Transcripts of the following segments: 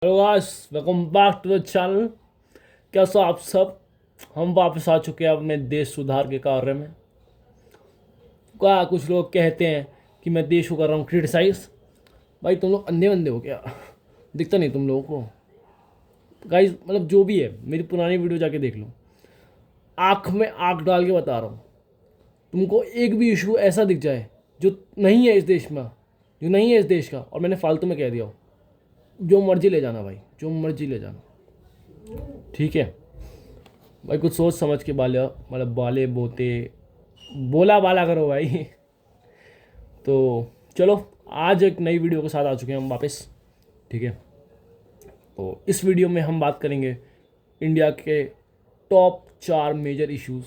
Hello guys, welcome back to the channel. कैसा आप सब। हम वापस आ चुके हैं अपने देश सुधार के कार्य में। क्या कुछ लोग कहते हैं कि मैं देश को कर रहा हूँ क्रिटिसाइज। भाई तुम लोग अंधे बंदे हो क्या? दिखता नहीं तुम लोगों को? गाइस मतलब जो भी है, मेरी पुरानी वीडियो जाके देख लो। आँख में आँख डाल के बता रहा हूँ। तुमको एक भी इशू ऐसा दिख जाए जो नहीं है इस देश में, जो नहीं है इस देश का, और मैंने फालतू में कह दिया हो, जो मर्जी ले जाना भाई, जो मर्जी ले जाना। ठीक है भाई, कुछ सोच समझ के बाले मतलब बाले बोते बोला बाला करो भाई। तो चलो, आज एक नई वीडियो के साथ आ चुके हैं हम वापस। ठीक है, तो इस वीडियो में हम बात करेंगे इंडिया के टॉप 4 मेजर इश्यूज़।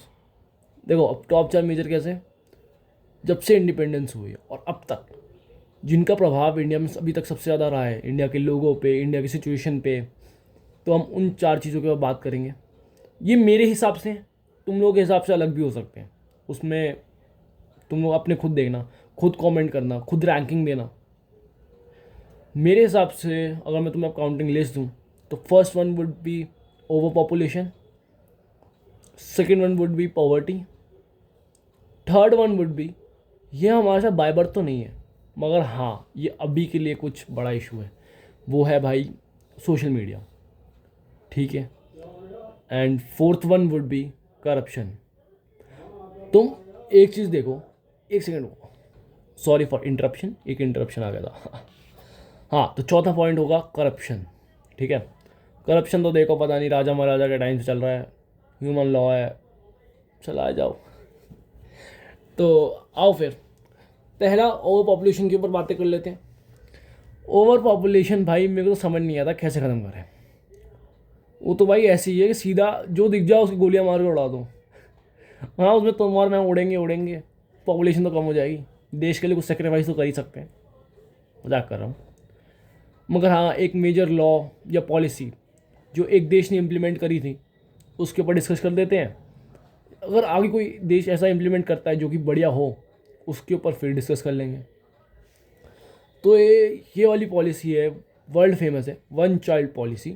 देखो, अब टॉप 4 मेजर कैसे, जब से इंडिपेंडेंस हुई है और अब तक जिनका प्रभाव इंडिया में अभी तक सबसे ज़्यादा रहा है, इंडिया के लोगों पे, इंडिया की सिचुएशन पे। तो हम उन 4 चीज़ों के बात करेंगे। ये मेरे हिसाब से हैं, तुम लोगों के हिसाब से अलग भी हो सकते हैं। उसमें तुम लोग अपने खुद देखना, खुद कमेंट करना, खुद रैंकिंग देना। मेरे हिसाब से अगर मैं तुम्हें काउंटिंग लिस्ट दूँ तो first one would be over population, second one would be poverty, third one would be, ये हमारे साथ बाय बर्थ तो नहीं है मगर हाँ ये अभी के लिए कुछ बड़ा इशू है, वो है भाई सोशल मीडिया। ठीक है, and fourth one would be corruption. तुम एक चीज़ देखो, एक सेकेंड रुको, सॉरी फॉर इंटरप्शन, एक इंटरप्शन आ गया था। हाँ, तो चौथा पॉइंट होगा करप्शन। ठीक है, करप्शन तो देखो पता नहीं राजा महाराजा के टाइम से चल रहा है, ह्यूमन लॉ है, चला जाओ। तो आओ फिर पहला ओवर पॉपुलेशन के ऊपर बातें कर लेते हैं। ओवर पॉपुलेशन भाई मेरे को तो समझ नहीं आता कैसे ख़त्म करें। वो तो भाई ऐसी है कि सीधा जो दिख जाओ उसकी गोलियां मार के उड़ा दो। हाँ, उसमें तुम और मैं उड़ेंगे उड़ेंगे, पॉपुलेशन तो कम हो जाएगी, देश के लिए कुछ सेक्रीफाइस तो कर ही सकते हैं। मजाक कर रहा हूँ। मगर हाँ, एक मेजर लॉ या पॉलिसी जो एक देश ने इम्प्लीमेंट करी थी उसके ऊपर डिस्कस कर देते हैं। अगर आगे कोई देश ऐसा इम्प्लीमेंट करता है जो कि बढ़िया हो, उसके ऊपर फिर डिस्कस कर लेंगे। तो ये वाली पॉलिसी है, वर्ल्ड फेमस है, वन चाइल्ड पॉलिसी,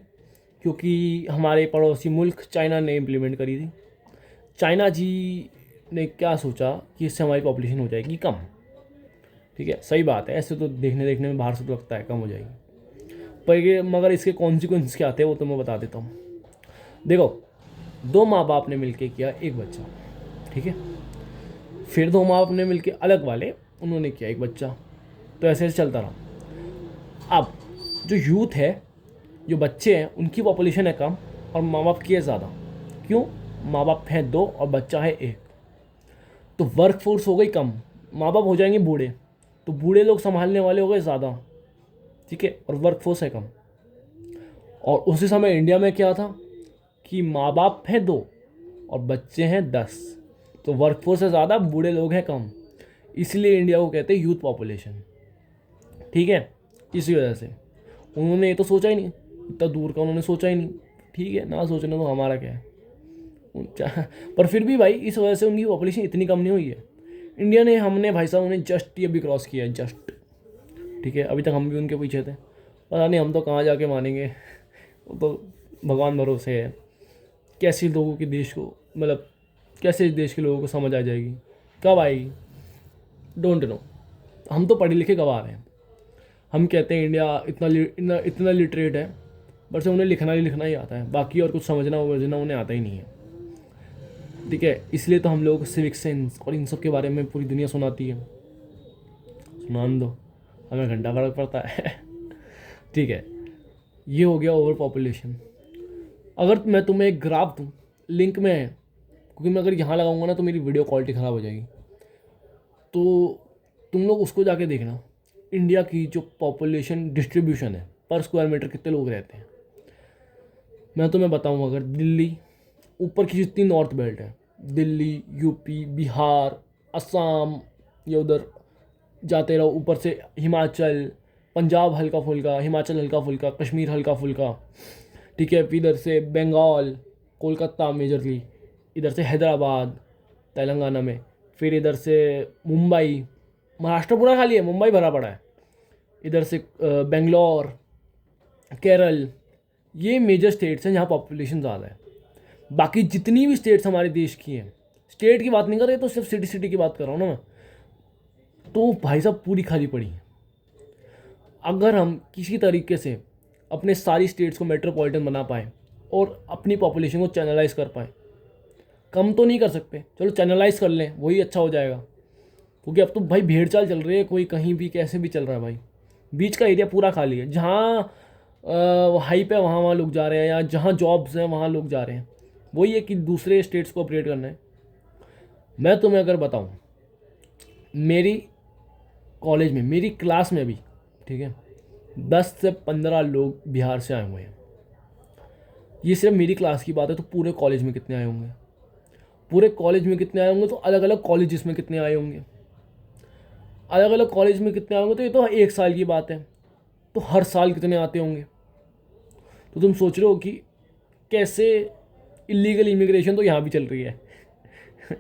क्योंकि हमारे पड़ोसी मुल्क चाइना ने इम्प्लीमेंट करी थी। चाइना जी ने क्या सोचा कि इससे हमारी पॉपुलेशन हो जाएगी कम। ठीक है, सही बात है, ऐसे तो देखने देखने में बाहर से तो लगता है कम हो जाएगी, पर ये मगर इसके कॉन्सिक्वेंस क्या आते हैं वो तो मैं बता देता हूँ। देखो, दो माँ बाप ने मिलके किया एक बच्चा, ठीक है, फिर दो माँ बाप ने मिलके अलग वाले उन्होंने किया एक बच्चा, तो ऐसे ऐसे चलता रहा। अब जो यूथ है, जो बच्चे हैं, उनकी पॉपुलेशन है कम और माँ बाप की है ज़्यादा। क्यों? माँ बाप हैं दो और बच्चा है एक, तो वर्क फोर्स हो गई कम, माँ बाप हो जाएंगे बूढ़े, तो बूढ़े लोग संभालने वाले हो गए ज़्यादा। ठीक है, और वर्क फोर्स है कम। और उसी समय इंडिया में क्या था कि माँ बाप हैं दो और बच्चे हैं 10, तो वर्क फोर्स है ज़्यादा, बूढ़े लोग हैं कम, इसलिए इंडिया को कहते हैं यूथ पॉपुलेशन। ठीक है, इसी वजह से उन्होंने ये तो सोचा ही नहीं, इतना दूर का उन्होंने सोचा ही नहीं। ठीक है, ना सोचना तो हमारा क्या है। पर फिर भी भाई इस वजह से उनकी पॉपुलेशन इतनी कम नहीं हुई है। इंडिया ने, हमने भाई साहब उन्हें जस्ट ये भी क्रॉस किया है, जस्ट। ठीक है, अभी तक हम भी उनके पीछे थे, पता नहीं हम तो कहाँ जाके मानेंगे। वो तो भगवान भरोसे है, कैसे लोगों के देश को, मतलब कैसे इस देश के लोगों को समझ आ जाएगी, कब आएगी, डोंट नो। हम तो पढ़े लिखे गवार हैं, हम कहते हैं इंडिया इतना लिटरेट है, बट उन्हें लिखना ही आता है, बाकी और कुछ समझना वमझना उन्हें आता ही नहीं है। ठीक है, इसलिए तो हम लोग सिविक सेंस और इन सब के बारे में पूरी दुनिया सुनाती है। सुनान दो, हमें घंटा फर्क पड़ता है। ठीक है, ये हो गया ओवर पॉपुलेशन। अगर मैं तुम्हें एक ग्राफ दूँ, लिंक में है, क्योंकि मैं अगर यहाँ लगाऊंगा ना तो मेरी वीडियो क्वालिटी ख़राब हो जाएगी, तो तुम लोग उसको जाके देखना। इंडिया की जो पॉपुलेशन डिस्ट्रीब्यूशन है, पर स्क्वायर मीटर कितने लोग रहते हैं, मैं तुम्हें बताऊँ। अगर दिल्ली ऊपर की जितनी नॉर्थ बेल्ट है, दिल्ली, यूपी, बिहार, असम, या उधर जाते रहो ऊपर से हिमाचल, पंजाब हल्का फुल्का, हिमाचल हल्का फुल्का, कश्मीर हल्का फुल्का। ठीक है, फिर इधर से बंगाल, कोलकाता मेजरली, इधर से हैदराबाद तेलंगाना में, फिर इधर से मुंबई, महाराष्ट्र पूरा खाली है, मुंबई भरा पड़ा है, इधर से बेंगलोर, केरल, ये मेजर स्टेट्स हैं जहाँ पॉपुलेशन ज़्यादा है। बाकी जितनी भी स्टेट्स हमारे देश की हैं, स्टेट की बात नहीं कर रहे तो सिर्फ सिटी सिटी की बात कर रहा हूँ ना मैं, तो भाई साहब पूरी खाली पड़ी हैं। अगर हम किसी तरीके से अपने सारी स्टेट्स को मेट्रोपॉलिटन बना पाएँ और अपनी पॉपुलेशन को चैनलाइज कर पाएँ, कम तो नहीं कर सकते, चलो चैनलाइज कर लें, वही अच्छा हो जाएगा। क्योंकि अब तो भाई भेड़ चाल चल रही है, कोई कहीं भी कैसे भी चल रहा है भाई। बीच का एरिया पूरा खाली है, जहाँ हाइप है वहाँ वहाँ लोग जा रहे हैं, या जहाँ जॉब्स हैं वहाँ लोग जा रहे हैं। वही है कि दूसरे स्टेट्स को अपग्रेड करना है। मैं तुम्हें अगर बताऊँ, मेरी कॉलेज में, मेरी क्लास में भी, ठीक है, 10 से 15 लोग बिहार से आए हुए हैं। ये सिर्फ मेरी क्लास की बात है, तो पूरे कॉलेज में कितने आए होंगे, पूरे कॉलेज में कितने आए होंगे, तो अलग अलग कॉलेजेस में कितने आए होंगे, अलग अलग कॉलेज में कितने आए होंगे, तो ये तो 1 साल की बात है, तो हर साल कितने आते होंगे। तो तुम सोच रहे हो कि कैसे इलीगल इमिग्रेशन तो यहाँ भी चल रही है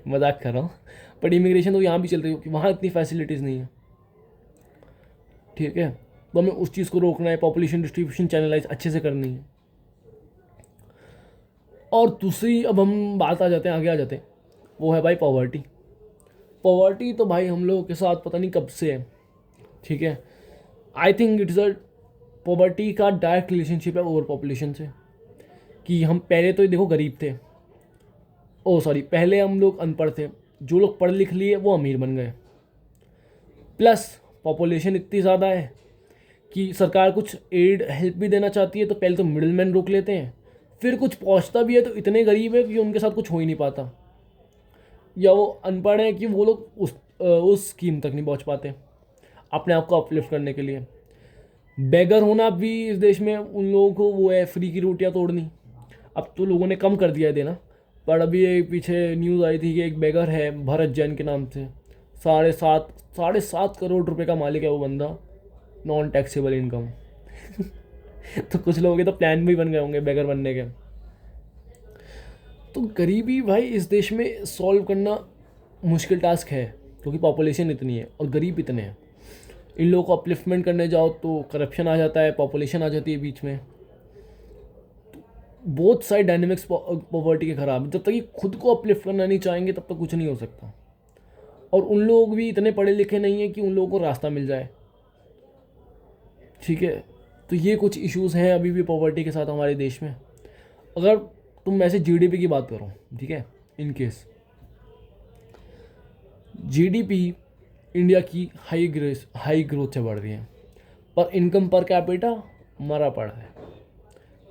मजाक कर रहा हूँ, बट इमिग्रेशन तो यहाँ भी चल रही है, कि वहाँ इतनी फैसिलिटीज़ नहीं है, ठीक है। तो हमें उस चीज़ को रोकना है, पॉपुलेशन डिस्ट्रीब्यूशन चैनलाइज अच्छे से करनी है। और दूसरी, अब हम बात आ जाते हैं, आगे आ जाते हैं, वो है भाई पॉवर्टी। पॉवर्टी तो भाई हम लोगों के साथ पता नहीं कब से है, ठीक है। I think it's a, poverty का डायरेक्ट रिलेशनशिप है ओवर पॉपुलेशन से। कि हम पहले तो देखो गरीब थे, ओ सॉरी, पहले हम लोग अनपढ़ थे, जो लोग पढ़ लिख लिए वो अमीर बन गए, प्लस पॉपुलेशन इतनी ज़्यादा है कि सरकार कुछ एड हेल्प भी देना चाहती है तो पहले तो मिडिल मैन रोक लेते हैं, फिर कुछ पहुंचता भी है तो इतने गरीब है कि उनके साथ कुछ हो ही नहीं पाता, या वो अनपढ़ हैं कि वो लोग उस स्कीम तक नहीं पहुंच पाते अपने आप को अपलिफ्ट करने के लिए। बेगर होना भी इस देश में उन लोगों को वो है, फ्री की रोटियां तोड़नी। अब तो लोगों ने कम कर दिया है देना, पर अभी एक पीछे न्यूज़ आई थी कि एक बेगर है भरत जैन के नाम से, 7.5 करोड़ रुपए का मालिक है वो बंदा, नॉन टैक्सेबल इनकम तो कुछ लोगों के तो प्लान भी बन गए होंगे बेगर बनने के। तो गरीबी भाई इस देश में सॉल्व करना मुश्किल टास्क है, क्योंकि पॉपुलेशन इतनी है और गरीब इतने हैं। इन लोगों को अपलिफ्टमेंट करने जाओ तो करप्शन आ जाता है, पॉपुलेशन आ जाती है बीच में, बहुत सारी डायनेमिक्स पॉवर्टी के खराब है। जब तक ये खुद को अपलिफ्ट करना नहीं चाहेंगे तब तक कुछ नहीं हो सकता। और उन लोग भी इतने पढ़े लिखे नहीं हैं कि उन लोगों को रास्ता मिल जाए, ठीक है। तो ये कुछ इश्यूज़ हैं अभी भी पॉवर्टी के साथ हमारे देश में। अगर तुम ऐसे जीडीपी की बात करो, ठीक है, इन केस जीडीपी इंडिया की हाई ग्रोथ से बढ़ रही है, पर इनकम पर कैपिटा मरा पड़ा है।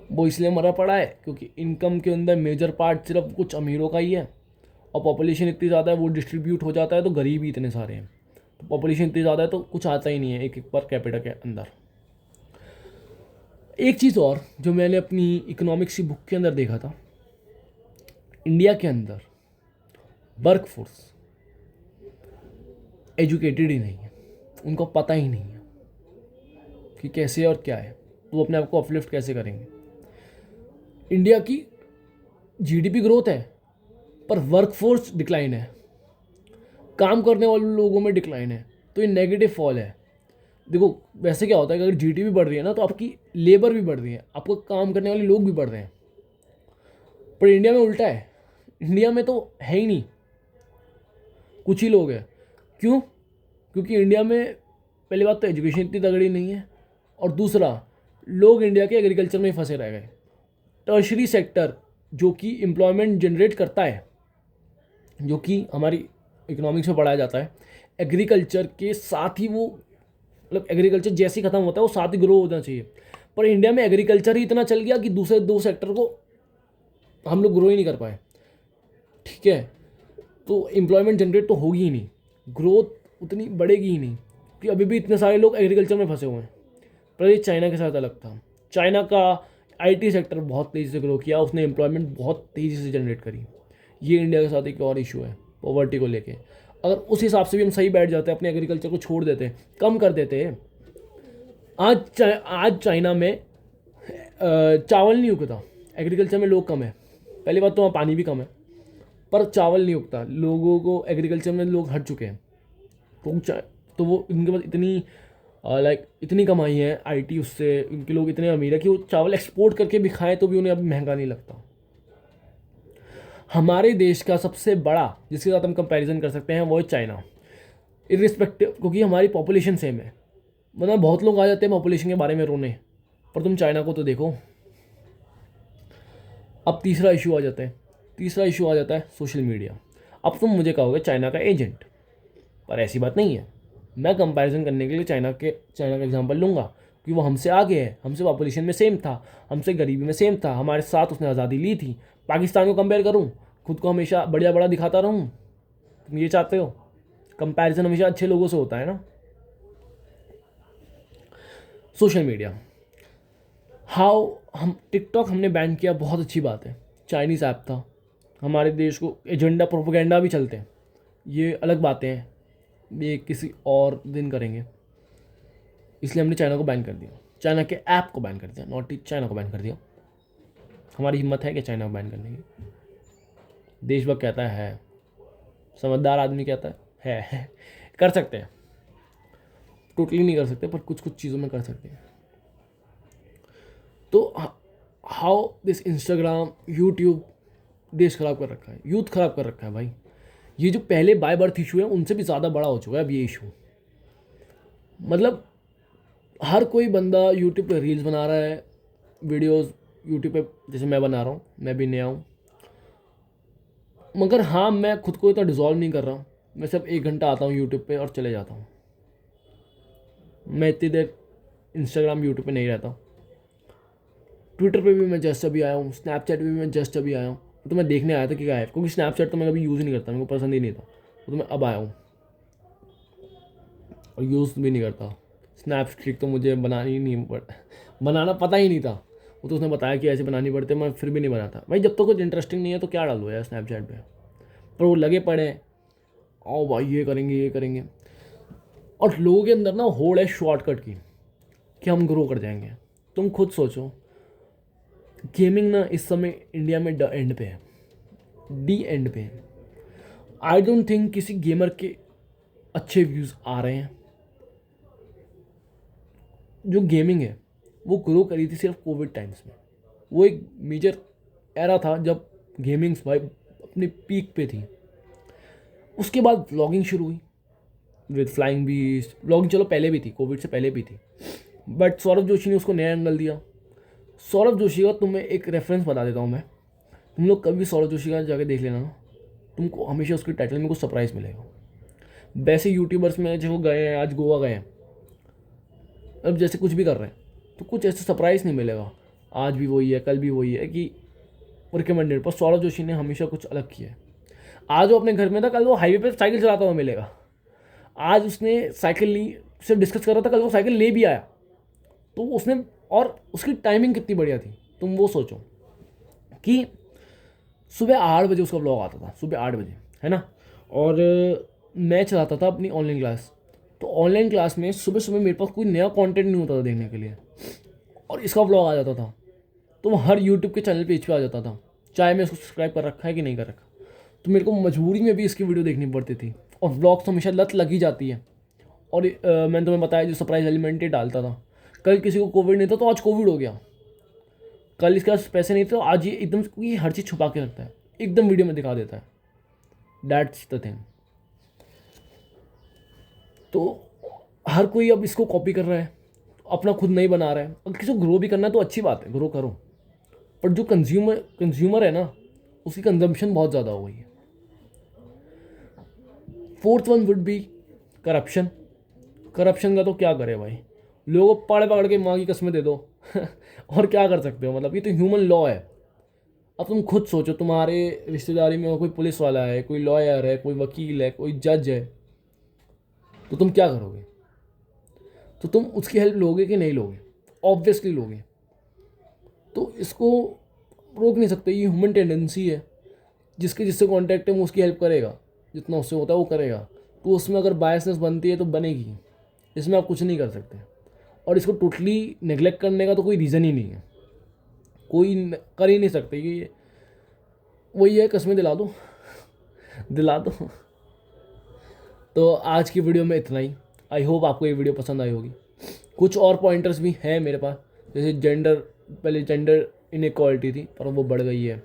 वो इसलिए मरा पड़ा है क्योंकि इनकम के अंदर मेजर पार्ट सिर्फ कुछ अमीरों का ही है, और पॉपुलेशन इतनी ज़्यादा है वो डिस्ट्रीब्यूट हो जाता है, तो गरीब ही इतने सारे हैं। तो पॉपुलेशन इतनी ज़्यादा है तो कुछ आता ही नहीं है एक एक पर कैपिटा के अंदर। एक चीज़ और जो मैंने अपनी इकोनॉमिक्स की बुक के अंदर देखा था, इंडिया के अंदर वर्क फोर्स एजुकेटेड ही नहीं है, उनको पता ही नहीं है कि कैसे और क्या है, तो वो अपने आप को अपलिफ्ट कैसे करेंगे। इंडिया की जीडीपी ग्रोथ है पर वर्कफोर्स डिक्लाइन है, काम करने वाले लोगों में डिक्लाइन है, तो ये नेगेटिव फॉल है। देखो वैसे क्या होता है कि अगर जीडीपी बढ़ रही है ना तो आपकी लेबर भी बढ़ रही है, आपको काम करने वाले लोग भी बढ़ रहे हैं, पर इंडिया में उल्टा है। इंडिया में तो है ही नहीं, कुछ ही लोग हैं। क्यों? क्योंकि इंडिया में पहली बात तो एजुकेशन इतनी तगड़ी नहीं है, और दूसरा लोग इंडिया के एग्रीकल्चर में ही फंसे रह गए। टर्शरी सेक्टर जो कि एम्प्लॉयमेंट जनरेट करता है, जो कि हमारी इकोनॉमिक्स में पढ़ाया जाता है, एग्रीकल्चर के साथ ही वो, मतलब एग्रीकल्चर जैसे ही ख़त्म होता है वो साथ ही ग्रो होना चाहिए, पर इंडिया में एग्रीकल्चर ही इतना चल गया कि दूसरे दो सेक्टर को हम लोग ग्रो ही नहीं कर पाए, ठीक है। तो एम्प्लॉयमेंट जनरेट तो होगी ही नहीं, ग्रोथ उतनी बढ़ेगी ही नहीं, क्योंकि अभी भी इतने सारे लोग एग्रीकल्चर में फंसे हुए हैं। पर ये चाइना के साथ अलग था। चाइना का आईटी सेक्टर बहुत तेज़ी से ग्रो किया, उसने एम्प्लॉयमेंट बहुत तेज़ी से जनरेट करी। ये इंडिया के साथ एक और इशू है पॉवर्टी को लेके। अगर उस हिसाब से भी हम सही बैठ जाते, अपने एग्रीकल्चर को छोड़ देते, कम कर देते। आज चाइना में चावल नहीं उगता, एग्रीकल्चर में लोग कम है। पहली बात तो वहाँ पानी भी कम है, पर चावल नहीं उगता, लोगों को एग्रीकल्चर में लोग हट चुके हैं। तो वो इनके पास इतनी लाइक इतनी कमाई है आईटी उससे, इनके लोग इतने अमीर है कि वो चावल एक्सपोर्ट करके भी खाएं तो भी उन्हें अभी महंगा नहीं लगता। हमारे देश का सबसे बड़ा जिसके साथ हम कंपैरिजन कर सकते हैं वो है चाइना, इरिस्पेक्टिव, क्योंकि हमारी पॉपुलेशन सेम है। मतलब बहुत लोग आ जाते हैं पॉपुलेशन के बारे में रोने, पर तुम चाइना को तो देखो। अब तीसरा इशू आ जाता है सोशल मीडिया। अब तुम मुझे कहोगे चाइना का एजेंट, पर ऐसी बात नहीं है। मैं कंपैरिजन करने के लिए चाइना का एग्जांपल लूँगा क्योंकि वो हमसे आगे है, हमसे पॉपुलेशन में सेम था, हमसे गरीबी में सेम था, हमारे साथ उसने आज़ादी ली थी। पाकिस्तान को कंपेयर करूँ, खुद को हमेशा बढ़िया बड़ा दिखाता रहूँ, तुम ये चाहते हो? कंपैरिजन हमेशा अच्छे लोगों से होता है ना। सोशल मीडिया, हाउ हम टिकटॉक हमने बैन किया, बहुत अच्छी बात है। चाइनीज़ ऐप था, हमारे देश को एजेंडा प्रोपेगेंडा भी चलते हैं, ये अलग बातें हैं, ये किसी और दिन करेंगे। इसलिए हमने चाइना को बैन कर दिया, चाइना के ऐप को बैन कर दिया, नॉट चाइना को बैन कर दिया। हमारी हिम्मत है कि चाइना को बैन करने की? देशभक्त कहता है, समझदार आदमी कहता है कर सकते हैं, टोटली नहीं कर सकते पर कुछ कुछ चीज़ों में कर सकते हैं। तो हाउ दिस इंस्टाग्राम यूट्यूब देश ख़राब कर रखा है, यूथ ख़राब कर रखा है भाई। ये जो पहले बाय बर्थ इशू है उनसे भी ज़्यादा बड़ा हो चुका है अब ये इशू। मतलब हर कोई बंदा यूट्यूब पे रील्स बना रहा है, वीडियोस यूट्यूब पे, जैसे मैं बना रहा हूँ, मैं भी नया हूँ, मगर हाँ मैं खुद को इतना डिज़ोल्व नहीं कर रहा हूँ। मैं सिर्फ 1 घंटा आता हूँ यूट्यूब पे और चले जाता हूँ। मैं इतनी देर इंस्टाग्राम यूट्यूब पे नहीं रहता हूँ। ट्विटर पे भी मैं जस्ट अभी आया हूँ, स्नैपचैट पे भी मैं जस्ट अभी आया हूँ। तो मैं देखने आया था कि क्या है, क्योंकि स्नैपचैट तो मैं कभी यूज़ नहीं करता, मेरे को पसंद ही नहीं था, तो मैं अब आया हूँ और यूज़ भी नहीं करता। स्नैपस्ट्रिक तो मुझे बनाना पता ही नहीं था, वो तो उसने बताया कि ऐसे बनानी पड़ते, मैं फिर भी नहीं बनाता भाई। जब तो कुछ इंटरेस्टिंग नहीं है तो क्या डालो यार स्नैपचैट पे। पर वो लगे पड़े हैं, आओ भाई ये करेंगे, और लोगों के अंदर ना होड़ है शॉर्टकट की कि हम ग्रो कर जाएंगे। तुम खुद सोचो, गेमिंग ना इस समय इंडिया में डी एंड पे है। आई डोंट थिंक किसी गेमर के अच्छे व्यूज़ आ रहे हैं। जो गेमिंग है वो ग्रो करी थी सिर्फ कोविड टाइम्स में। वो एक मेजर एरा था जब गेमिंग्स भाई अपनी पीक पे थी। उसके बाद व्लॉगिंग शुरू हुई विद फ्लाइंग बीस्ट। व्लॉगिंग चलो पहले भी थी, कोविड से पहले भी थी, बट सौरभ जोशी ने उसको नया एंगल दिया। सौरभ जोशी का तुम्हें एक रेफरेंस बता देता हूँ मैं, तुम लोग कभी सौरभ जोशी का जाके देख लेना ना, तुमको हमेशा उसके टाइटल में कुछ सरप्राइज़ मिलेगा। वैसे यूट्यूबर्स में जो गए हैं, आज गोवा गए हैं, अब जैसे कुछ भी कर रहे हैं तो कुछ ऐसे सरप्राइज़ नहीं मिलेगा। आज भी वही है, कल भी वही है कि रिकमेंडेड। पर सौरभ जोशी ने हमेशा कुछ अलग किया है। आज वो अपने घर में था, कल वो हाईवे पे साइकिल चलाता हुआ मिलेगा। आज उसने साइकिल ली, सिर्फ डिस्कस कर रहा था, कल वो साइकिल ले भी आया। तो उसने, और उसकी टाइमिंग कितनी बढ़िया थी, तुम वो सोचो कि सुबह 8 बजे उसका ब्लॉग आता था, सुबह 8 बजे, है ना। और मैं चलाता था अपनी ऑनलाइन क्लास, तो ऑनलाइन क्लास में सुबह सुबह मेरे पास कोई नया कंटेंट नहीं होता था देखने के लिए, और इसका ब्लॉग आ जाता था तो वो हर यूट्यूब के चैनल पेज पे आ जाता था, चाहे मैं उसको सब्सक्राइब कर रखा है कि नहीं कर रखा। तो मेरे को मजबूरी में भी इसकी वीडियो देखनी पड़ती थी, और व्लॉग्स तो हमेशा लत लगी जाती है। और मैंने तुम्हें बताया जो सरप्राइज एलिमेंट ही डालता था। कल किसी को कोविड नहीं था तो आज कोविड हो गया, कल इसके पास पैसे नहीं थे तो आज ये एकदम, ये हर चीज़ छुपा के रखता है, एकदम वीडियो में दिखा देता है। That's the thing. तो हर कोई अब इसको कॉपी कर रहा है, अपना खुद नहीं बना रहा है। अगर किसी को ग्रो भी करना है तो अच्छी बात है, ग्रो करो, पर जो कंज्यूमर है ना, उसकी कंजम्पशन बहुत ज़्यादा हो गई है। Fourth one would be corruption. Corruption का तो क्या करे भाई, लोगों को पकड़ पकड़ के माँ की कसमें दे दो और क्या कर सकते हो, मतलब ये तो ह्यूमन लॉ है। अब तुम खुद सोचो, तुम्हारे रिश्तेदारी में कोई पुलिस वाला है, कोई लॉयर है, कोई वकील है, कोई जज है, तो तुम क्या करोगे? तो तुम उसकी हेल्प लोगे कि नहीं लोगे? ऑब्वियसली लोगे। तो इसको रोक नहीं सकते, ये ह्यूमन टेंडेंसी है। जिससे कॉन्टैक्ट है वो उसकी हेल्प करेगा, जितना उससे होता है वो करेगा। तो उसमें अगर बायसनेस बनती है तो बनेगी, इसमें आप कुछ नहीं कर सकते। और इसको टोटली नेग्लेक्ट करने का तो कोई रीज़न ही नहीं है, कर ही नहीं सकते कि वही है, कसमें दिला दो दिला दो। तो आज की वीडियो में इतना ही। आई होप आपको ये वीडियो पसंद आई होगी। कुछ और पॉइंटर्स भी हैं मेरे पास, जैसे जेंडर, पहले जेंडर इनक्वालिटी थी पर वो बढ़ गई है,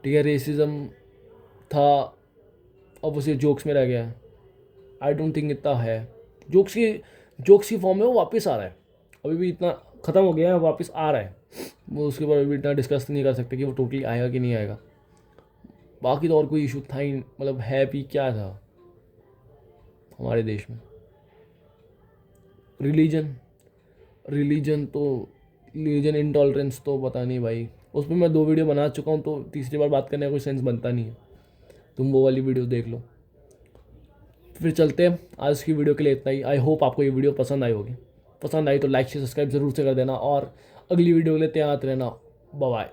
ठीक है। रेसिज्म था, अब उसे जोक्स में रह गया है। आई डोंट थिंक इतना है, जोक्स की फॉर्म में वो वापस आ रहा है, अभी भी इतना ख़त्म हो गया है, वापस आ रहा है वो, उसके बाद अभी इतना डिस्कस नहीं कर सकते कि वो टोटली आएगा कि नहीं आएगा। बाकी तो और कोई इशू था ही, मतलब है भी क्या था हमारे देश में। रिलीजन, रिलीजन इंटॉलरेंस तो पता नहीं भाई, उस पर मैं 2 वीडियो बना चुका हूँ, तो तीसरी बार बात करने का कोई सेंस बनता नहीं है। तुम वो वाली वीडियो देख लो। फिर चलते हैं, आज की वीडियो के लिए इतना ही। आई होप आपको ये वीडियो पसंद आई होगी। पसंद आई तो लाइक से सब्सक्राइब ज़रूर से कर देना, और अगली वीडियो के लिए तैयार रहना। Bye bye.